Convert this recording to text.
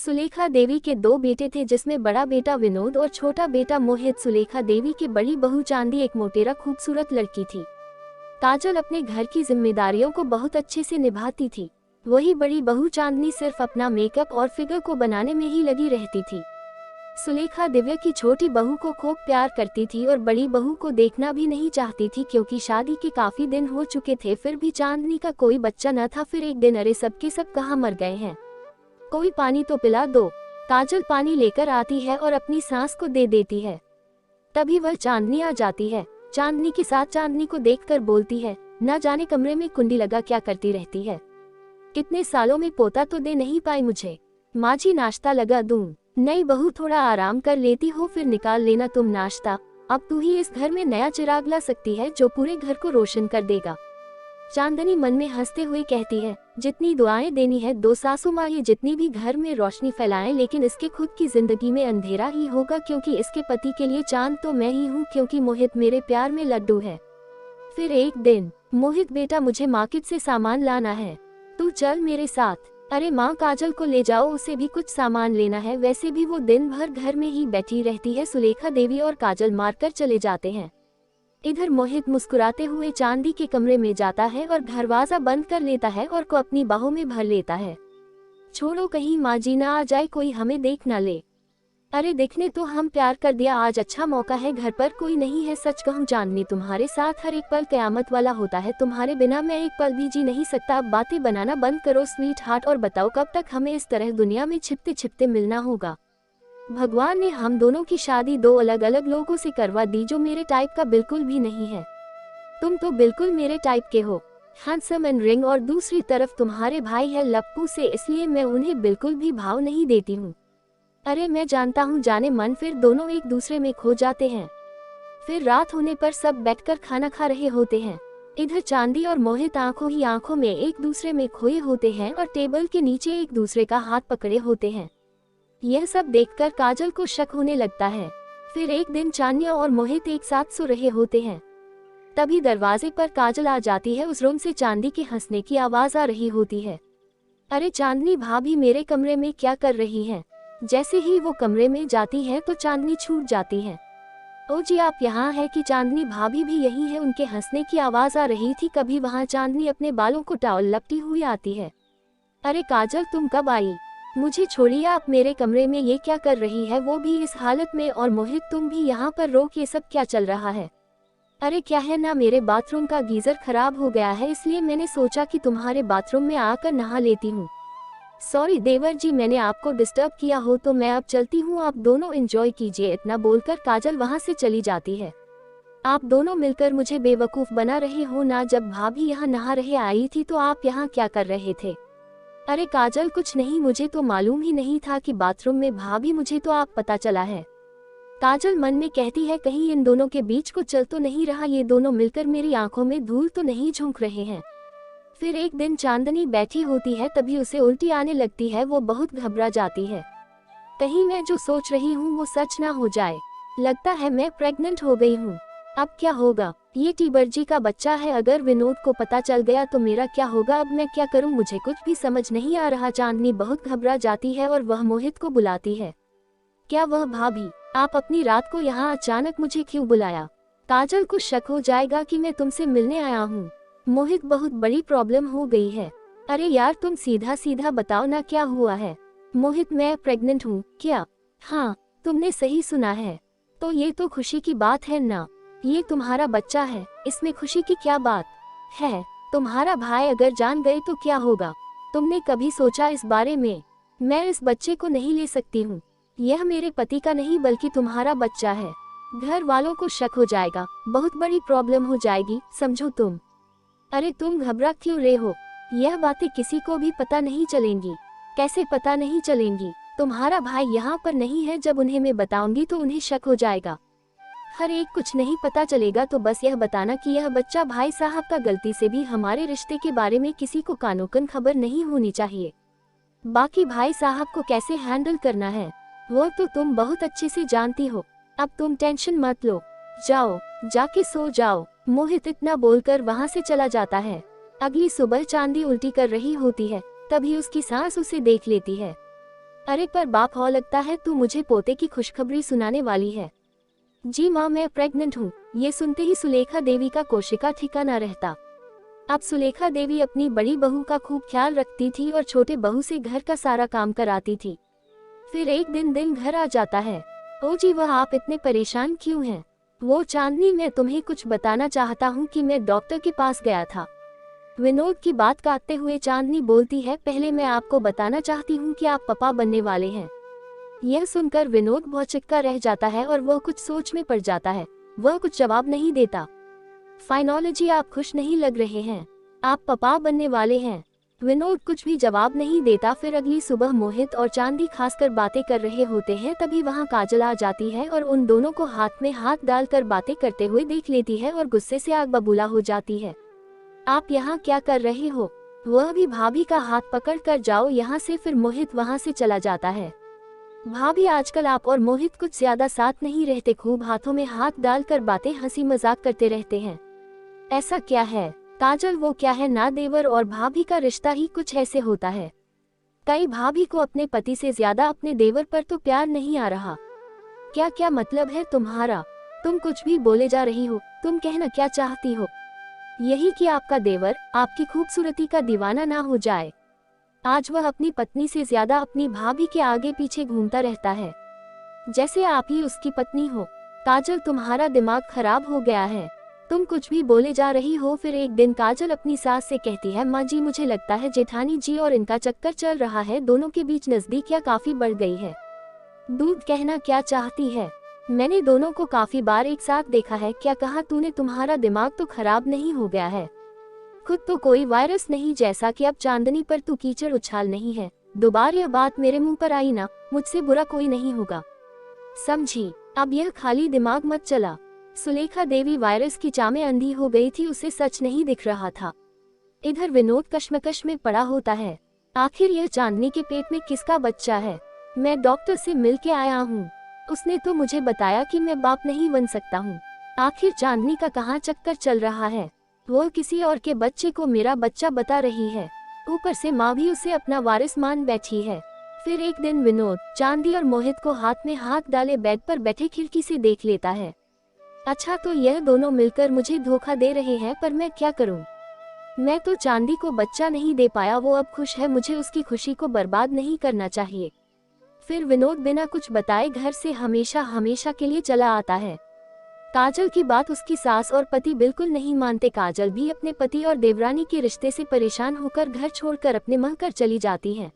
सुलेखा देवी के दो बेटे थे, जिसमें बड़ा बेटा विनोद और छोटा बेटा मोहित। सुलेखा देवी की बड़ी बहू चांदी एक मोटेरा खूबसूरत लड़की थी। काजल अपने घर की जिम्मेदारियों को बहुत अच्छे से निभाती थी। वही बड़ी बहू चांदनी सिर्फ अपना मेकअप और फिगर को बनाने में ही लगी रहती थी। सुलेखा दिव्या की छोटी बहू को खूब प्यार करती थी और बड़ी बहू को देखना भी नहीं चाहती थी, क्योंकि शादी के काफी दिन हो चुके थे, फिर भी चांदनी का कोई बच्चा न था। फिर एक दिन, अरे सबके सब कहाँ मर गए हैं, कोई पानी तो पिला दो। काजल पानी लेकर आती है और अपनी सांस को दे देती है। तभी वह चांदनी आ जाती है। चांदनी के साथ चांदनी को देखकर बोलती है, न जाने कमरे में कुंडी लगा क्या करती रहती है, कितने सालों में पोता तो दे नहीं पाई मुझे। माँ जी नाश्ता लगा दूं? नई बहू थोड़ा आराम कर लेती हो, फिर निकाल लेना तुम नाश्ता। अब तू ही इस घर में नया चिराग ला सकती है जो पूरे घर को रोशन कर देगा। चांदनी मन में हंसते हुए कहती है, जितनी दुआएं देनी है दो सासू माँ, ये जितनी भी घर में रोशनी फैलाएं, लेकिन इसके खुद की जिंदगी में अंधेरा ही होगा, क्योंकि इसके पति के लिए चांद तो मैं ही हूँ, क्योंकि मोहित मेरे प्यार में लड्डू है। फिर एक दिन, मोहित बेटा मुझे मार्केट से सामान लाना है, तू चल मेरे साथ। अरे माँ, काजल को ले जाओ, उसे भी कुछ सामान लेना है। वैसे भी वो दिन भर घर में ही बैठी रहती है। सुलेखा देवी और काजल मारकर चले जाते हैं। इधर मोहित मुस्कुराते हुए चांदी के कमरे में जाता है और दरवाजा बंद कर लेता है और को अपनी बाहों में भर लेता है। छोड़ो, कहीं माँ जी ना आ जाए, कोई हमें देख ना ले। अरे देखने तो हम प्यार कर दिया, आज अच्छा मौका है, घर पर कोई नहीं है। सच कहूँ चांदनी, तुम्हारे साथ हर एक पल कयामत वाला होता है, तुम्हारे बिना मैं एक पल भी जी नहीं सकता। अब बातें बनाना बंद करो स्वीट हार्ट, और बताओ कब तक हमें इस तरह दुनिया में छिपते छिपते मिलना होगा। भगवान ने हम दोनों की शादी दो अलग अलग लोगों से करवा दी, जो मेरे टाइप का बिल्कुल भी नहीं है। तुम तो बिल्कुल मेरे टाइप के हो, हैंडसम एंड रिंग, और दूसरी तरफ तुम्हारे भाई है लप्पू से, इसलिए मैं उन्हें बिल्कुल भी भाव नहीं देती हूँ। अरे मैं जानता हूँ जाने मन। फिर दोनों एक दूसरे में खो जाते हैं। फिर रात होने पर सब बैठकर खाना खा रहे होते हैं। इधर चांदी और मोहित आंखों ही आंखों में एक दूसरे में खोए होते हैं और टेबल के नीचे एक दूसरे का हाथ पकड़े होते हैं। यह सब देखकर काजल को शक होने लगता है। फिर एक दिन चांदनी और मोहित एक साथ सो रहे होते हैं। तभी दरवाजे पर काजल आ जाती है। उस रूम से चांदी के हंसने की आवाज आ रही होती है। अरे चांदनी भाभी, मेरे कमरे में क्या कर रही हैं? जैसे ही वो कमरे में जाती है तो चांदनी छूट जाती है। ओ जी, आप यहाँ है कि चांदनी भाभी भी यही है? उनके हंसने की आवाज आ रही थी। कभी वहाँ चांदनी अपने बालों को टॉवल लपटी हुई आती है। अरे काजल, तुम कब आई? मुझे छोड़िए, आप मेरे कमरे में ये क्या कर रही है, वो भी इस हालत में? और मोहित, तुम भी यहाँ पर रोक, ये सब क्या चल रहा है? अरे क्या है ना, मेरे बाथरूम का गीजर खराब हो गया है, इसलिए मैंने सोचा कि तुम्हारे बाथरूम में आकर नहा लेती हूँ। सॉरी देवर जी, मैंने आपको डिस्टर्ब किया हो तो मैं अब चलती हूँ, आप दोनों एंजॉय कीजिए। इतना बोलकर काजल वहाँ से चली जाती है। आप दोनों मिलकर मुझे बेवकूफ़ बना रहे हो ना। जब भाभी यहाँ नहा रहे आई थी तो आप यहाँ क्या कर रहे थे? अरे काजल, कुछ नहीं, मुझे तो मालूम ही नहीं था कि बाथरूम में भाभी, मुझे तो आप पता चला है। काजल मन में कहती है, कहीं इन दोनों के बीच कुछ चल तो नहीं रहा, ये दोनों मिलकर मेरी आंखों में धूल तो नहीं झोंक रहे हैं। फिर एक दिन चांदनी बैठी होती है, तभी उसे उल्टी आने लगती है। वो बहुत घबरा जाती है, कहीं मैं जो सोच रही हूँ वो सच ना हो जाए। लगता है मैं प्रेग्नेंट हो गई हूँ। अब क्या होगा? ये टीबर्जी का बच्चा है, अगर विनोद को पता चल गया तो मेरा क्या होगा? अब मैं क्या करूँ, मुझे कुछ भी समझ नहीं आ रहा। चांदनी बहुत घबरा जाती है और वह मोहित को बुलाती है। क्या वह भाभी, आप अपनी रात को यहाँ अचानक मुझे क्यों बुलाया? काजल को शक हो जाएगा कि मैं तुमसे मिलने आया हूँ। मोहित, बहुत बड़ी प्रॉब्लम हो गई है। अरे यार, तुम सीधा सीधा बताओ ना, क्या हुआ है? मोहित, मैं प्रेग्नेंट हूँ। क्या? हाँ, तुमने सही सुना है। तो ये तो खुशी की बात है ना, ये तुम्हारा बच्चा है, इसमें खुशी की क्या बात है? तुम्हारा भाई अगर जान गए तो क्या होगा? तुमने कभी सोचा इस बारे में? मैं इस बच्चे को नहीं ले सकती हूँ, यह मेरे पति का नहीं बल्कि तुम्हारा बच्चा है। घर वालों को शक हो जाएगा, बहुत बड़ी प्रॉब्लम हो जाएगी, समझो तुम। अरे तुम घबरा क्यों रहे हो? यह बातें किसी को भी पता नहीं चलेंगी। कैसे पता नहीं चलेंगी? तुम्हारा भाई यहाँ पर नहीं है, जब उन्हें मैं बताऊंगी तो उन्हें शक हो जाएगा। हर एक कुछ नहीं पता चलेगा तो बस यह बताना कि यह बच्चा भाई साहब का, गलती से भी हमारे रिश्ते के बारे में किसी को कानोकन खबर नहीं होनी चाहिए। बाकी भाई साहब को कैसे हैंडल करना है वो तो तुम बहुत अच्छे से जानती हो। अब तुम टेंशन मत लो, जाओ जाके सो जाओ। मोहित इतना बोलकर वहाँ से चला जाता है। अगली सुबह चांदी उल्टी कर रही होती है, तभी उसकी सास उसे देख लेती है। अरे पर बाप, हो लगता है तू मुझे पोते की खुशखबरी सुनाने वाली है। जी माँ, मैं प्रेग्नेंट हूँ। ये सुनते ही सुलेखा देवी का कोशिका ठिकाना रहता। अब सुलेखा देवी अपनी बड़ी बहू का खूब ख्याल रखती थी और छोटे बहू से घर का सारा काम कराती थी। फिर एक दिन घर आ जाता है। ओ जी वह, आप इतने परेशान क्यों हैं? वो चांदनी, मैं तुम्हें कुछ बताना चाहता हूँ कि मैं डॉक्टर के पास गया था। विनोद की बात काटते हुए चांदनी बोलती है, पहले मैं आपको बताना चाहती हूँ कि आप पापा बनने वाले हैं। यह सुनकर विनोद भौचक्का रह जाता है और वह कुछ सोच में पड़ जाता है। वह कुछ जवाब नहीं देता। फाइनोलॉजी, आप खुश नहीं लग रहे हैं। आप पापा बनने वाले हैं। विनोद कुछ भी जवाब नहीं देता। फिर अगली सुबह मोहित और चांदी खासकर बातें कर रहे होते हैं। तभी वहां काजल आ जाती है और उन दोनों को हाथ में हाथ डालकर बातें करते हुए देख लेती है और गुस्से से आग बबूला हो जाती है। आप यहाँ क्या कर रहे हो? वह भी भाभी का हाथ पकड़ कर जाओ यहाँ से। फिर मोहित वहाँ से चला जाता है। भाभी, आजकल आप और मोहित कुछ ज्यादा साथ नहीं रहते। खूब हाथों में हाथ डालकर बातें हंसी मजाक करते रहते हैं। ऐसा क्या है काजल? वो क्या है ना, देवर और भाभी का रिश्ता ही कुछ ऐसे होता है। कई भाभी को अपने पति से ज्यादा अपने देवर पर तो प्यार नहीं आ रहा। क्या क्या मतलब है तुम्हारा? तुम कुछ भी बोले जा रही हो। तुम कहना क्या चाहती हो? यही कि आपका देवर आपकी खूबसूरती का दीवाना ना हो जाए। आज वह अपनी पत्नी से ज्यादा अपनी भाभी के आगे पीछे घूमता रहता है, जैसे आप ही उसकी पत्नी हो। काजल, तुम्हारा दिमाग खराब हो गया है। तुम कुछ भी बोले जा रही हो। फिर एक दिन काजल अपनी सास से कहती है, माँ जी मुझे लगता है जेठानी जी और इनका चक्कर चल रहा है। दोनों के बीच नजदीकियां काफी बढ़ गई है। दूध, कहना क्या चाहती है? मैंने दोनों को काफी बार एक साथ देखा है। क्या कहा तूने? तुम्हारा दिमाग तो खराब नहीं हो गया है? खुद तो कोई वायरस नहीं जैसा कि अब चांदनी पर तू कीचड़ उछाल नहीं है। दोबारा यह बात मेरे मुंह पर आई ना, मुझसे बुरा कोई नहीं होगा, समझी? अब यह खाली दिमाग मत चला। सुलेखा देवी वायरस की चाह में अंधी हो गई थी। उसे सच नहीं दिख रहा था। इधर विनोद कश्मकश में पड़ा होता है। आखिर यह चांदनी के पेट में किसका बच्चा है? मैं डॉक्टर से मिल के आया हूँ। उसने तो मुझे बताया कि मैं बाप नहीं बन सकता हूँ। आखिर चांदनी का कहाँ चक्कर चल रहा है? वो किसी और के बच्चे को मेरा बच्चा बता रही है। ऊपर से माँ भी उसे अपना वारिस मान बैठी है। फिर एक दिन विनोद चांदी और मोहित को हाथ में हाथ डाले बेड पर बैठे खिड़की से देख लेता है। अच्छा, तो यह दोनों मिलकर मुझे धोखा दे रहे हैं, पर मैं क्या करूं? मैं तो चांदी को बच्चा नहीं दे पाया। वो अब खुश है, मुझे उसकी खुशी को बर्बाद नहीं करना चाहिए। फिर विनोद बिना कुछ बताए घर से हमेशा हमेशा के लिए चला आता है। काजल की बात उसकी सास और पति बिल्कुल नहीं मानते। काजल भी अपने पति और देवरानी के रिश्ते से परेशान होकर घर छोड़कर अपने महकर चली जाती है।